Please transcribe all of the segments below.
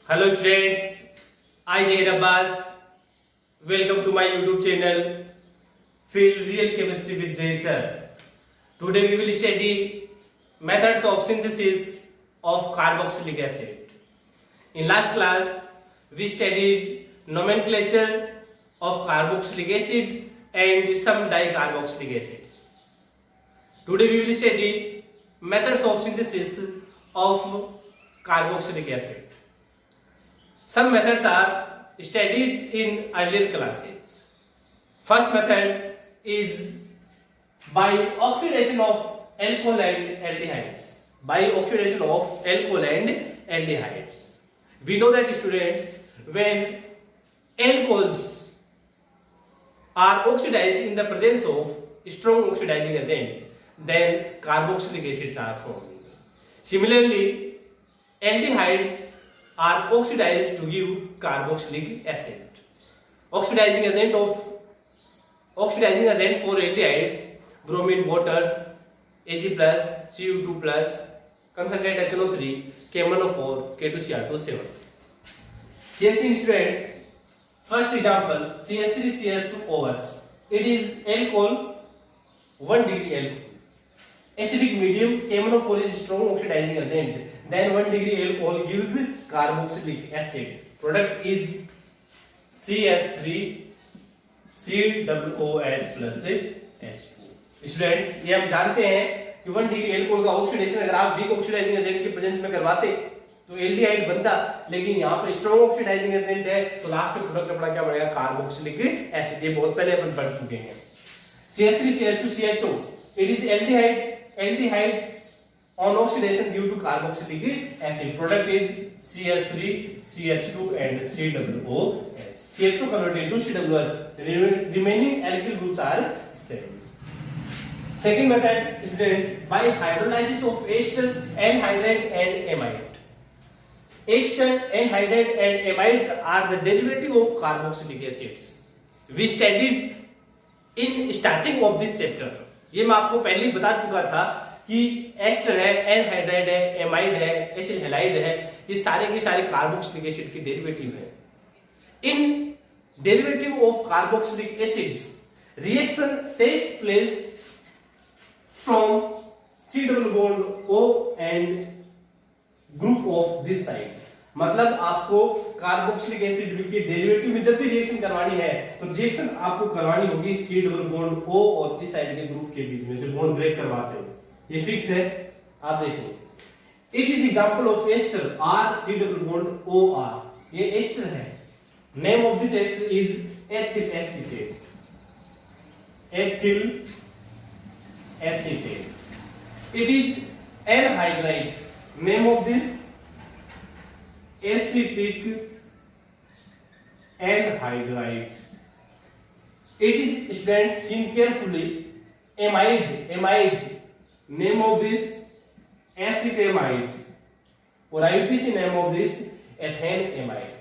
Hello students, I Zair Abbas. Welcome to my YouTube channel Feel Real Chemistry with Zair Sir. Today we will study methods of synthesis of carboxylic acid. In last class we studied nomenclature of carboxylic acid and some dicarboxylic acids. Today we will study methods of synthesis of carboxylic acid. Some methods are studied in earlier classes. First method is by oxidation of alcohol and aldehydes. By oxidation of alcohol and aldehydes. We know that students, when alcohols are oxidized in the presence of strong oxidizing agent, then carboxylic acids are formed. Similarly, aldehydes are oxidized to give carboxylic acid. Oxidizing agent for aldehydes: bromine water, Ag+, Cu2+, concentrate HNO3, KMnO4, K2Cr2 7. Here see students, first example CH3CH2OH. It is alcohol, 1 degree alcohol. Acidic medium, KMnO4 is strong oxidizing agent. Then 1 degree alcohol gives carboxylic acid. Product is CH3 COOH plus H2. Students, ये हम जानते हैं कि 1 degree alcohol का oxidation अगर आप week oxidising agent के presence में करवाते तो एल्डिहाइड बनता, लेकिन यहाँ पर स्ट्रॉन्ग ऑक्सीडाइजिंग एजेंट है तो लास्ट में प्रोडक्ट अपना क्या बनेगा? Carboxylic acid. ये बहुत पहले अपन पढ़ चुके हैं. CH3CH2CHO, it is aldehyde on oxidation due to carboxylic acid. Product is CH3 CH2 and COOH. CH2 converted to COOH. Remaining alkyl groups are same. Second method, students, by hydrolysis of ester, anhydride and amide. Ester, anhydride and amides are the derivative of carboxylic acids. We studied in starting of this chapter. ये मैं आपको पहले ही बता चुका था कि ester है, anhydride है, एमाइड है, एसिल हैलाइड है, ये सारे के सारे कार्बोक्सिलिक एसिड के डेरिवेटिव है. In derivative of carboxylic acids reaction takes place from C double bond O and group of this side. मतलब आपको कार्बोक्सिलिक एसिड के डेरिवेटिव में जब भी रिएक्शन करवानी है तो रिएक्शन आपको करवानी होगी C डबल बॉन्ड O और इस साइड के ग्रुप के बीच में से बॉन्ड ब्रेक करवाते हो. ये फिक्स है, आप देखिए. It is example of ester R C double bond OR. ये एस्टर है. Name of this ester is ethyl acetate. Ethyl acetate. It is anhydride. Name of this acetic anhydride. It is, students, seen carefully, amide. Name of this acetamide और IUPAC name of this ethanamide.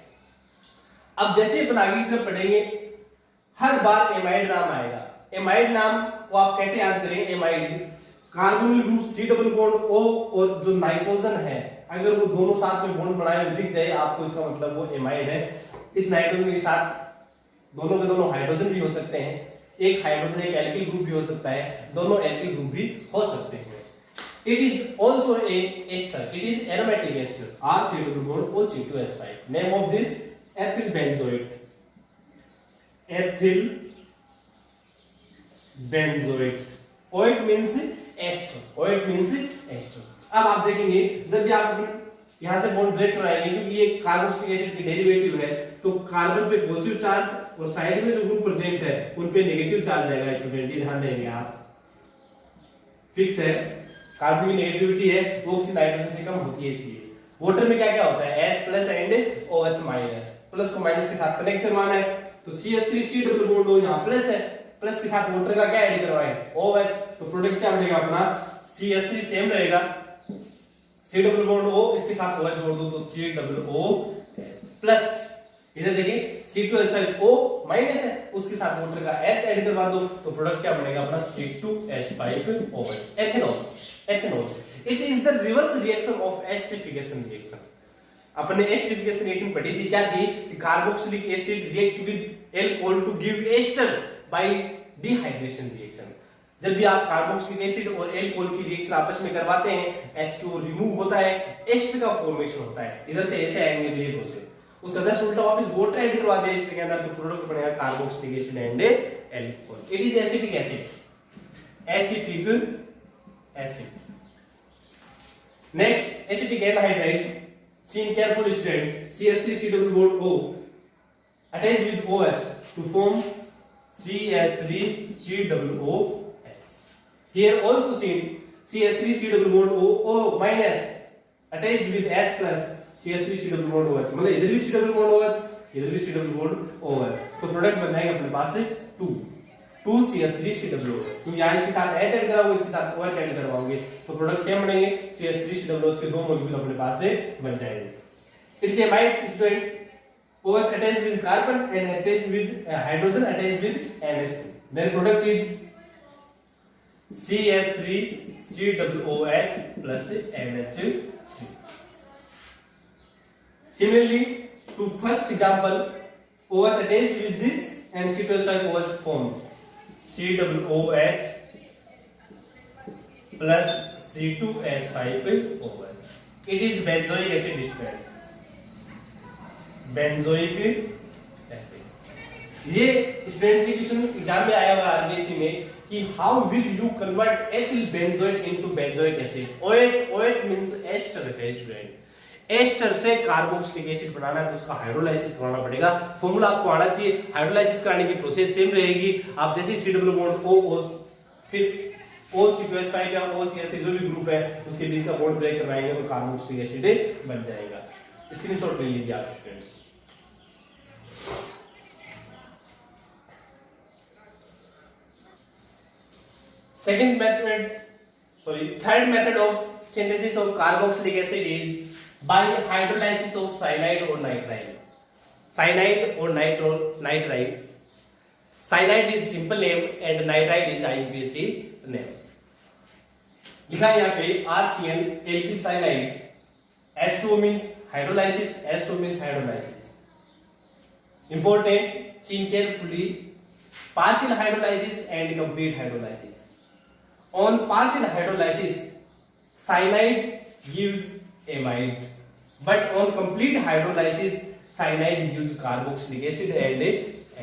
अब जैसे अपन आगे की तरफ पढ़ेंगे हर बार amide नाम आएगा. Amide नाम को आप कैसे याद करें? Amide carbonyl group C double bond O और जो नाइट्रोजन है, अगर वो दोनों साथ में बॉन्ड बनाए हुए दिख जाए आपको, इसका मतलब वो एमाइड है. इस नाइट्रोजन के साथ दोनों के दोनों हाइड्रोजन भी हो सकते हैं. एक हाइड्रोजन एक एल्किल ग्रुप भी हो सकता है. दोनों एल्किल ग्रुप भी हो सकते हैं. It is also a ester. It is aromatic ester R C double bond O C2H5. Name of this ethyl benzoate. Ethyl benzoate. Oate means ester. Oate means ester. अब आप देखेंगे जब भी आप यहां से बॉन्ड ब्रेक कराएंगे, क्योंकि ये कार्बोक्सिलिक एसिड की डेरिवेटिव है, तो कार्बन पे पॉजिटिव चार्ज और साइड में जो ग्रुप प्रेजेंट है उन पे नेगेटिव चार्ज आएगा. स्टूडेंट ये ध्यान देंगे आप. फिक्स है. कार्बन की नेगेटिविटी है वो किसी नाइट्रोजन से कम होती है. इसलिए वाटर में क्या क्या होता है? H plus and OH minus. Plus को माइनस के साथ कनेक्ट करवाना है तो CH3 C double bond O यहां प्लस है, प्लस के साथ वाटर का क्या ऐड करवाएं? OH. तो प्रोडक्ट क्या बनेगा अपना? CH3 सेम रहेगा, C डबल बॉन्ड O, इसके साथ OH जोड़ दो तो C डबल O प्लस, इधर देखिए C2H5O माइनस है, उसके साथ वाटर का H ऐड करवा दो तो प्रोडक्ट क्या बनेगा अपना? C2H5OH. Ethanol. It is the reverse reaction of esterification reaction. अपने एस्टरिफिकेशन रिएक्शन पढ़ी थी, क्या थी कि carboxylic acid react with alcohol to give ester by dehydration reaction. जब भी आप कार्बोक्सिलिक एसिड और एल्कोहल की रिएक्शन आपस में करवाते हैं, H2O रिमूव होता है, एस्टर का फॉर्मेशन होता है, इधर से ऐसे आएंगे ये प्रोसेस। उसका जस्ट उल्टा वापस वाटर ऐड करवा दे एस्टर के अंदर तो प्रोडक्ट बनेगा carboxylic acid and alcohol. It is acetic acid, acetic acid. Next acetic anhydride, seen carefully students, CH3 double bond O attached with OH to form CH3 double OH. Here also seen CH3 double bond O minus attached with H plus CH3 double bond OH, मतलब इधर भी C double bond OH, इधर भी C double bond OH, तो product बन जाएगा अपने पास से 2 CH3 double OH। तो यहाँ इसके साथ H ऐड कराओगे, इसके साथ OH ऐड करवाओगे तो प्रोडक्ट सेम बनेंगे, CH3 double OH के दो मॉलिक्यूल अपने पास से बन जाएंगे। It's a amide student, OH attached with carbon and attached with hydrogen attached with NH2. Their product is CH3COOH plus NH3. Similarly, to first example, OH attached with this and C2H5OH formed COOH plus C2H5OH. It is benzoic acid student. Benzoic acid. ये student के question exam में आया हुआ RBSC में कि how will you convert ethyl benzoate into benzoic acid. Oate means ester है student. Ester से carboxylic acid बनाना है तो उसका हाइड्रोलाइसिस करना पड़ेगा। फॉर्मूला आपको आना चाहिए। हाइड्रोलाइसिस कराने की प्रोसेस सेम रहेगी। आप जैसे C डबल बॉन्ड O फिर OC2H5 या OCH3 जो भी ग्रुप है उसके बीच का बॉन्ड ब्रेक करवाएंगे तो कार्बोक्सिलिक एसिड बन जाएगा। स्क्रीनशॉट ले लीजिए आप students. Third method of synthesis of carboxylic acid is by hydrolysis of cyanide or nitride. Cyanide or nitride. Cyanide is simple name and nitride is IUPAC name. लिखा है यहाँ पे RCN alkyl cyanide. H2O means hydrolysis. H2O means hydrolysis. Important, seen carefully. Partial hydrolysis and complete hydrolysis. On partial hydrolysis, cyanide gives amide, but on complete hydrolysis, cyanide gives carboxylic acid and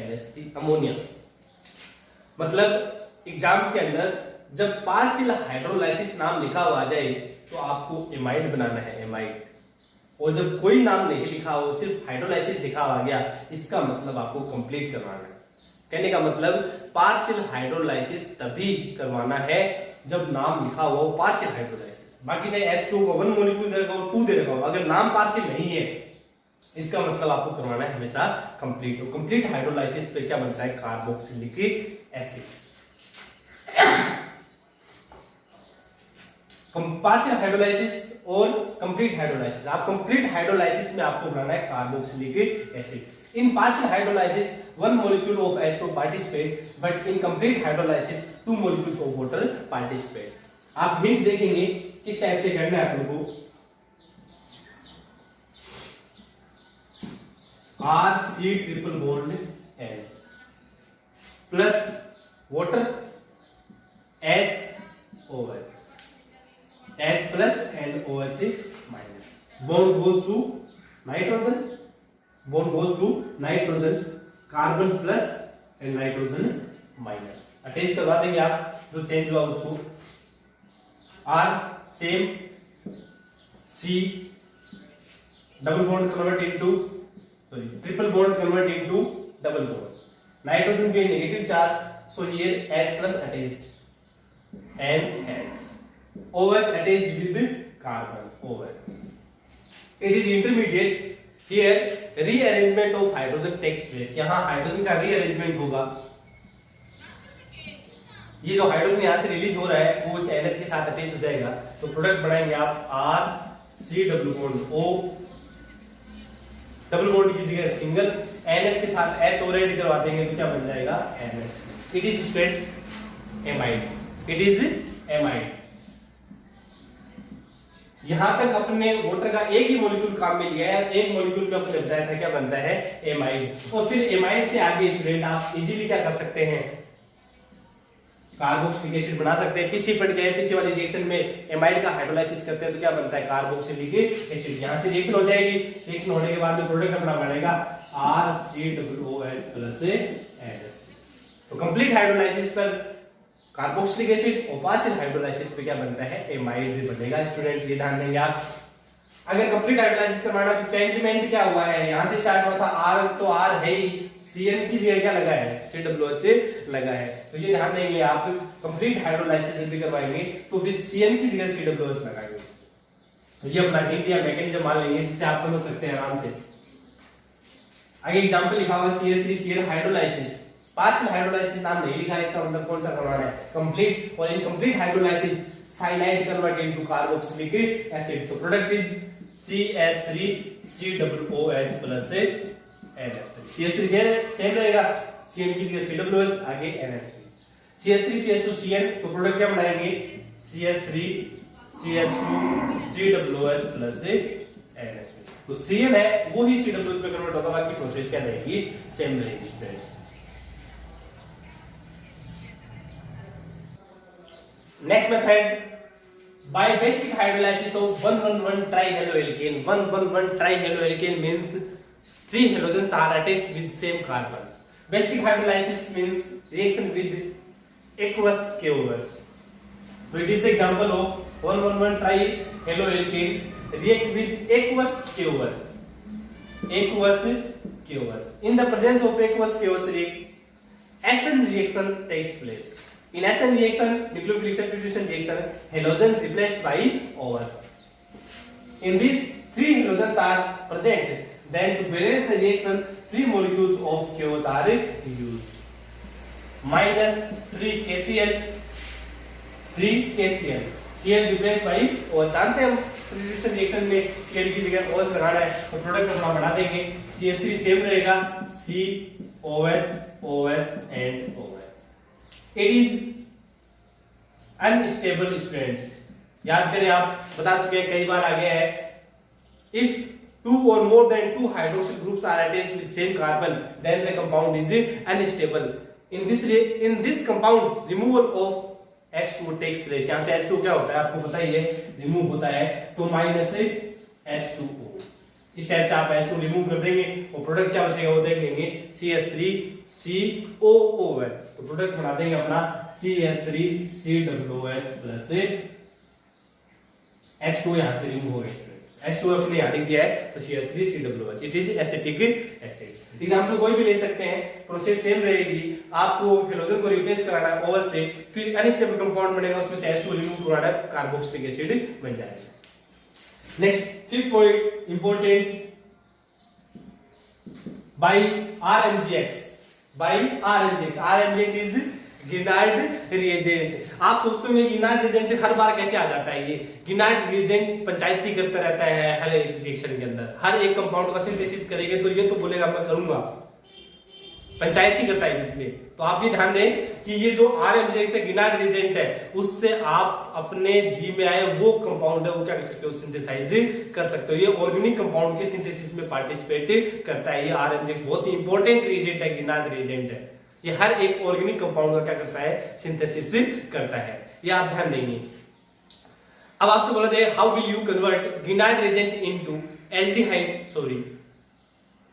NH3 ammonia. मतलब exam के अंदर जब partial hydrolysis नाम लिखा हुआ आ जाए तो आपको एमाइड बनाना है, एमाइड। और जब कोई नाम नहीं लिखा हो, सिर्फ हाइड्रोलाइसिस लिखा हुआ गया, इसका मतलब आपको कंप्लीट करवाना है। कहने का मतलब पार्शियल हाइड्रोलाइसिस तभी करवाना है जब नाम लिखा हुआ हो पार्शियल हाइड्रोलाइसिस। बाकी चाहे H2 को 1 मॉलिक्यूल दे रखा हो, 2 दे रखा हो, अगर नाम पार्शियल नहीं है इसका मतलब आपको करवाना है हमेशा कंप्लीट। और कंप्लीट हाइड्रोलाइसिस पे क्या बनता है? Carboxylic acid. पार्शियल हाइड्रोलाइसिस और कंप्लीट हाइड्रोलाइसिस। आप कंप्लीट हाइड्रोलाइसिस में आपको बनाना है carboxylic acid. In partial hydrolysis, 1 molecule of H2O participate, but in complete hydrolysis, 2 molecules of water participate. आप हिंट देखेंगे किस टाइप से करना है आप लोगों को। RC triple bond N plus water HOH, H plus and OH minus. Bond goes to nitrogen. Bond goes to nitrogen, carbon plus and nitrogen minus. Attach करवा देंगे आप जो चेंज हुआ उसको। R same, C double bond convert into triple bond convert into double bond. Nitrogen के negative charge, so here H plus attached and H. OH attached with carbon, OH. It is intermediate. Here rearrangement of hydrogen takes place. यहाँ hydrogen का rearrangement होगा। ये जो hydrogen यहाँ से release हो रहा है वो इस NH के साथ अटैच हो जाएगा तो प्रोडक्ट बनाएंगे आप RC double bond O, double bond की जगह सिंगल, NH के साथ H और ऐड करवा देंगे तो क्या बन जाएगा? NH. It is spelled amide. It is amide. यहां तक अपने वाटर का एक ही मॉलिक्यूल काम में लिया है, एक मॉलिक्यूल में अपने बताया था क्या बनता है, एमाइड। और फिर एमाइड से आगे स्टूडेंट आप इजीली क्या कर सकते हैं, कार्बोक्सिलिक एसिड बना सकते हैं। पीछे पड़ गए, पीछे वाली रिएक्शन में एमाइड का हाइड्रोलाइसिस करते हैं तो क्या बनता है, कार्बोक्सिलिक एसिड। यहां से रिएक्शन हो जाएगी, रिएक्शन होने के बाद में प्रोडक्ट अपना बनेगा RCOOH प्लस NH। तो कंप्लीट हाइड्रोलाइसिस पर कार्बोक्सिलिक एसिड और पार्शियल हाइड्रोलाइसिस पे क्या बनता है, एमाइड बनेगा। स्टूडेंट ये ध्यान देंगे आप। अगर कंप्लीट हाइड्रोलाइसिस करवाना तो चेंजमेंट क्या हुआ है, यहां से स्टार्ट हुआ था R, तो R है ही, CN की जगह क्या लगा है, COOH लगा है। तो ये ध्यान देंगे आप, कंप्लीट हाइड्रोलाइसिस भी करवाएंगे तो फिर CN की जगह COOH लगाएंगे। तो ये अपना इंडिया मैकेनिज्म मान लेंगे जिसे आप समझ सकते हैं आराम से। आगे एग्जांपल लिखा हुआ CH3Cl हाइड्रोलाइसिस। पार्शियल हाइड्रोलाइसिस नाम नहीं लिखा है, इसका मतलब कौन सा करवाना है, कंप्लीट। और incomplete hydrolysis cyanide convert into carboxylic acid. तो product is CH3COOH plus NH3। CH3 same रहेगा, CN की जगह COOH, आगे NH3। CH3CH2CN, तो प्रोडक्ट क्या बनाएंगे, CH3CH2COOH प्लस NH3। तो CN है वो ही COOH में कन्वर्ट होगा, बाकी प्रोसेस क्या रहेगी, सेम रहेगी students. Next method, by basic hydrolysis of 1,1,1 trihaloalkane. 1,1,1 trihaloalkane means 3 halogens are attached with same carbon. Basic hydrolysis means reaction with aqueous KOH. So it is the example of 1,1,1 trihaloalkane react with aqueous KOH. Aqueous KOH. In the presence of aqueous KOH, SN reaction takes place. In SN reaction, nucleophilic substitution reaction, halogen replaced by OH. In these 3 halogens are present, then to balance the reaction, 3 molecules of KOH are used. Minus 3 KCl, Cl replaced by OH. जानते हैं हम substitution reaction में Cl की जगह OH लगाना है, तो product अपना बना देंगे। CH3 सेम रहेगा, COH, OH and OH. It is unstable students. याद करें, आप बता चुके हैं, कई बार आ गया है, if 2 or more than 2 hydroxyl groups are attached with same carbon, then the compound is unstable. In this compound removal of H2 takes place. यहाँ से H2 क्या होता है आपको पता ही है, रिमूव होता है, तो माइनस H2O। इस टाइप से आप H2 रिमूव कर देंगे और प्रोडक्ट क्या बचेगा वो देख लेंगे, CH3COOH। तो प्रोडक्ट बना देंगे अपना CH3COOH प्लस H2 यहां से रिमूव हो गया स्टूडेंट, H2 अपने यहां लिख दिया है, तो CH3COOH। It is acetic acid. Example कोई भी ले सकते हैं, प्रोसेस सेम रहेगी। आपको हेलोजन को रिप्लेस कराना है OH से, फिर अनस्टेबल कंपाउंड बनेगा, उसमें से H2 रिमूव कराना है, कार्बोक्सिलिक एसिड बन जाएगा। Next, fifth point important, by RMGX. RMGX is Grignard reagent. आप सोचते होंगे Grignard reagent हर बार कैसे आ जाता है, ये Grignard reagent पंचायती करता रहता है हर एक रिएक्शन के अंदर, हर एक कंपाउंड का सिंथेसिस करेंगे तो ये तो बोलेगा मैं करूंगा, पंचायती करता है बीच में। तो आप ये ध्यान दें कि ये जो RMGX से Grignard reagent है, उससे आप अपने जी में आए वो कंपाउंड है वो क्या कर सकते हो, सिंथेसाइज कर सकते हो। ये ऑर्गेनिक कंपाउंड के सिंथेसिस में पार्टिसिपेट करता है। ये RMGX बहुत ही इंपॉर्टेंट रिएजेंट है, Grignard reagent है। ये हर एक ऑर्गेनिक कंपाउंड का क्या करता है, सिंथेसिस करता है, ये आप ध्यान देंगे। अब आपसे बोला जाए how will you convert Grignard reagent into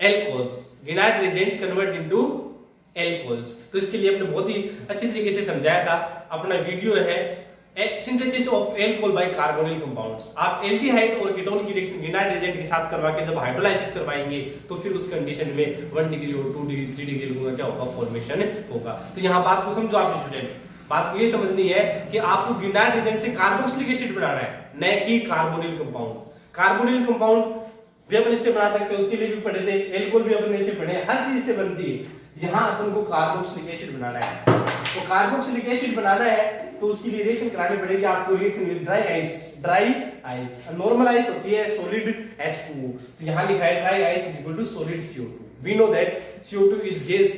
alcohols. Grignard reagent convert into alcohols, तो इसके लिए हमने बहुत ही अच्छी तरीके से समझाया था। अपना वीडियो है synthesis of alcohol by carbonyl compounds. आप एल्डिहाइड और कीटोन की रिएक्शन Grignard reagent के साथ करवा के जब हाइड्रोलाइसिस करवाएंगे तो फिर उस कंडीशन में 1 डिग्री और 2 डिग्री 3 डिग्री का क्या होगा, फॉर्मेशन होगा। तो यहाँ बात को समझो आप स्टूडेंट, बात को ये समझनी है कि आपको Grignard reagent से कार्बोक्सिलिक एसिड बनाना है, न कि कार्बोनिल कंपाउंड। कार्बोनिल कंपाउंड भी अपन इससे बना सकते हैं, उसके लिए भी पढ़े थे, एल्कोहल भी अपन इससे पढ़े, हर चीज से बनती है। यहाँ अपन को कार्बोक्सिलिक एसिड बनाना है, तो कार्बोक्सिलिक एसिड बनाना है तो उसके लिए रिएक्शन करानी पड़ेगी आपको, reaction with dry ice. Normal ice होती है सॉलिड H2O, तो यहाँ लिखा है dry ice is equal to solid CO2। We know that CO2 is gas,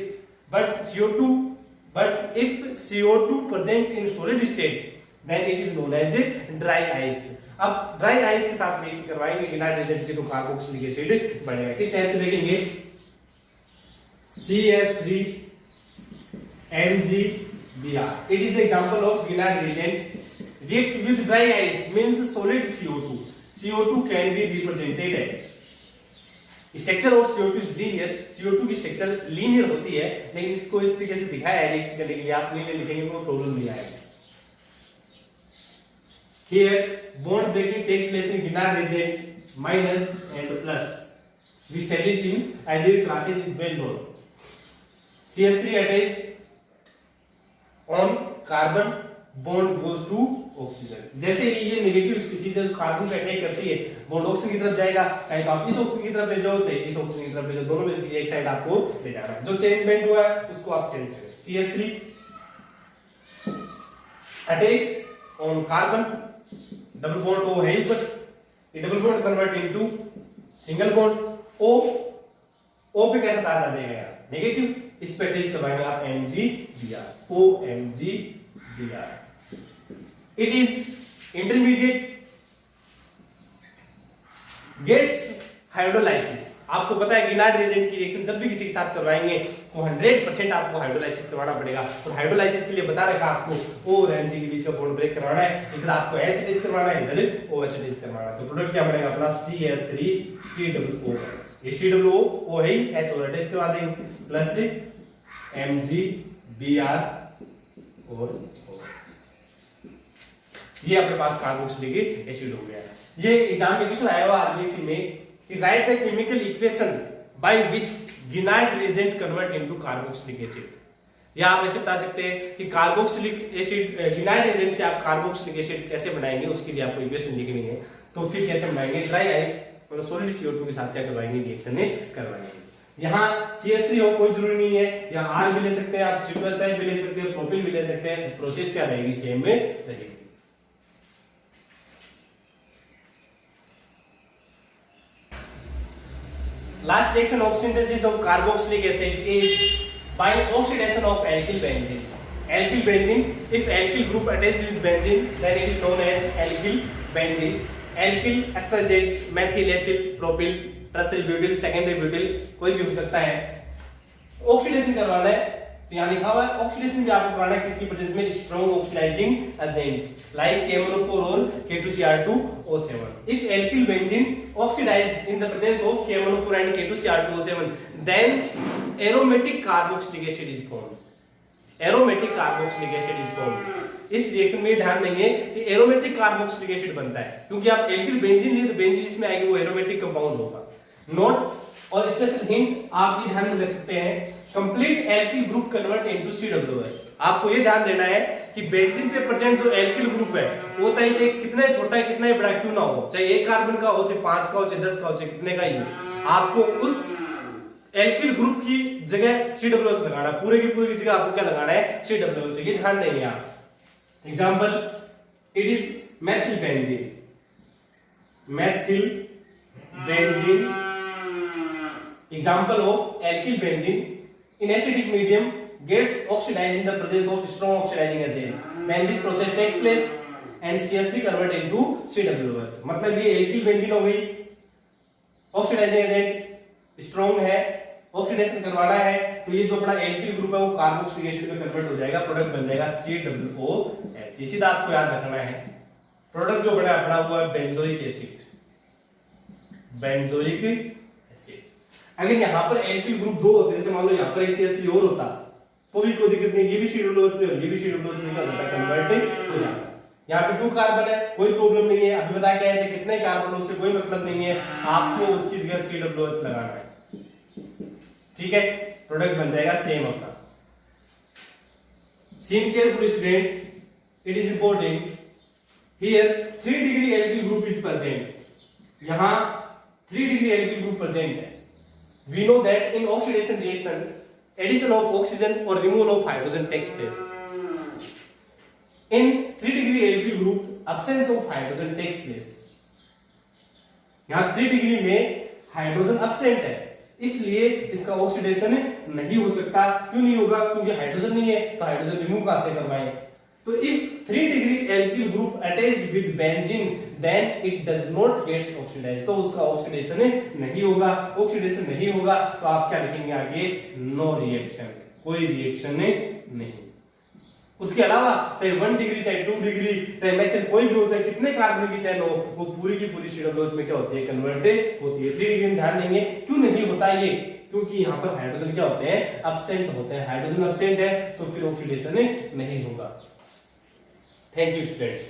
but if CO2 present in solid state then it is known as dry ice। अब dry ice के साथ mix करवाएंगे गिनाइट agent की तो carboxylic acid बनेगा। किस type से देखेंगे, CH3 MgBr, it is the example of Ginard reagent. React with dry ice means solid CO2. CO2 can be represented as, structure of CO2 is linear, CO2 की structure linear होती है, लेकिन इसको इस तरीके से दिखाया है रिएक्शन करने के लिए, आप लीनियर लिखेंगे कोई प्रॉब्लम नहीं आएगी। Here bond breaking takes place in Ginard reagent minus and plus. We studied in earlier classes is well known. CH3 attached on carbon bond goes to oxygen. जैसे ही ये नेगेटिव स्पीशीज है उस carbon पे attack करती है, bond oxygen की तरफ जाएगा, चाहे तो आप इस ऑक्सीजन की तरफ ले जाओ चाहे इस ऑक्सीजन की तरफ ले जाओ, दोनों में से किसी एक साइड आपको ले जाना है। जो चेंजमेंट हुआ है उसको आप चेंज करें। CH3 attack on carbon, double bond O है ऊपर, ये double bond convert into single bond O पे कैसा चार्ज आ जाएगा यार, नेगेटिव, इस पे अटैच करवाएंगे आप MgBr, OMgBr। It is intermediate gets hydrolysis। आपको पता है गिनाइट रिएजेंट की रिएक्शन जब भी किसी के साथ करवाएंगे तो 100% आपको हाइड्रोलाइसिस करवाना पड़ेगा। और हाइड्रोलाइसिस के लिए बता रखा आपको O और Mg के बीच का बॉन्ड ब्रेक करवाना है, इधर आपको H अटैच करवाना है, इधर OH अटैच करवाना है। तो प्रोडक्ट क्या बनेगा अपना CH3COO, ये COO है, H और अटैच करवा देंगे, प्लस MgBr और ये अपने पास कार्बोक्सिलिक एसिड हो गया। ये एग्जाम में क्वेश्चन आया हुआ आरबीसी में कि write the chemical equation by which Grignard reagent convert into carboxylic acid. या आप ऐसे बता सकते हैं कि कार्बोक्सिलिक एसिड गिनाइट रिएजेंट से आप कार्बोक्सिलिक एसिड कैसे बनाएंगे, उसके लिए आपको इक्वेशन लिखनी है। तो फिर कैसे बनाएंगे, ड्राई आइस मतलब सॉलिड CO2 के साथ क्या करवाएंगे, रिएक्शन में करवाएंगे। यहाँ CH3 हो कोई जरूरी नहीं है, यहाँ R भी ले सकते हैं आप, C2H5 भी ले सकते हैं, प्रोपिल भी ले सकते हैं, प्रोसेस क्या रहेगी, सेम में रहेगी। Last reaction of synthesis of carboxylic acid is by oxidation of alkyl benzene. Alkyl benzene, if alkyl group attached with benzene, then it is known as alkyl benzene. Alkyl XYZ, methyl, ethyl, propyl, tertiary butyl, secondary butyl, कोई भी हो सकता है। Oxidation करवाना है तो यहाँ लिखा हुआ है ऑक्सीडेशन भी आपको करवाना है किसकी प्रेजेंस में, strong oxidising agent like KMnO4 और K2Cr2O7। If alkyl benzene oxidize in the presence of KMnO4 and K2Cr2O7, then aromatic carboxylic acid is formed. Aromatic carboxylic acid is formed. इस रिएक्शन में ध्यान देंगे कि एरोमेटिक कार्बोक्सिलिक एसिड बनता है, क्योंकि आप एल्किल बेंजीन लिए तो बेंजीन जिसमें आएगी वो एरोमेटिक कंपाउंड होगा। नोट और स्पेशल हिंट आप भी ध्यान में रख सकते हैं, complete alkyl group convert into COOH। आपको ये ध्यान देना है कि बेंजीन पे प्रेजेंट जो एल्किल ग्रुप है वो चाहे कितना छोटा है कितना बड़ा क्यों ना हो, चाहे 1 कार्बन का हो, चाहे 5 का हो, चाहे 10 का हो, चाहे कितने का ही हो, आपको उस एल्किल ग्रुप की जगह COOH लगाना, पूरे की पूरी जगह आपको क्या लगाना है, COOH। ये ध्यान देंगे आप। Example, it is methyl benzene, methyl benzene, example of alkyl benzene in acidic medium gets oxidized in the presence of strong oxidizing agent. When this process takes place and CH3 convert into COOH, मतलब ये alkyl benzene हो गई, oxidising agent strong है, oxidation करवाना है, तो ये जो अपना एल्किल ग्रुप है वो कार्बोक्सिलिक एसिड में कन्वर्ट हो जाएगा, प्रोडक्ट बन जाएगा COOH। ये सीधा आपको याद रखना है। प्रोडक्ट जो बना अपना वो है बेंजोइक एसिड, बेंजोइक एसिड। अगर यहाँ पर एल्किल ग्रुप 2 होते, जैसे मान लो यहाँ पर CH3 और होता तो भी कोई दिक्कत नहीं, ये भी COOH में और ये भी COOH में कन्वर्ट हो जाएगा। यहाँ पे 2 कार्बन है, कोई प्रॉब्लम नहीं है, अभी बताया क्या है कितने कार्बन उससे कोई मतलब नहीं है, आपको उसकी जगह COOH लगाना है, ठीक है, प्रोडक्ट बन जाएगा सेम अपना। Seen careful student, it is important here 3 degree alkyl group is present. यहां 3 डिग्री एल्किल ग्रुप प्रेजेंट है। We know that in oxidation reaction addition of oxygen और removal of hydrogen takes place. In 3 degree alkyl group absence of hydrogen takes place. यहां 3 degree में hydrogen absent है, इसलिए इसका oxidation नहीं हो सकता। क्यों नहीं होगा, क्योंकि हाइड्रोजन नहीं है, तो हाइड्रोजन रिमूव कहां से करवाएं, तो if 3 degree alkyl group attached with benzene then it does not gets oxidise, तो उसका ऑक्सीडेशन नहीं होगा। ऑक्सीडेशन नहीं होगा तो आप क्या लिखेंगे आगे, नो रिएक्शन, कोई रिएक्शन नहीं। उसके अलावा चाहे 1 डिग्री चाहे 2 डिग्री चाहे मेथन कोई भी हो, चाहे कितने कार्बन की चेन हो, वो पूरी की पूरी COOH में क्या होती है, कन्वर्ट होती है। 3 डिग्री में ध्यान देंगे क्यों नहीं होता ये, क्योंकि यहाँ पर हाइड्रोजन क्या होते हैं, एब्सेंट होते हैं। हाइड्रोजन एब्सेंट है तो फिर ऑक्सीडेशन नहीं होगा। Thank you students.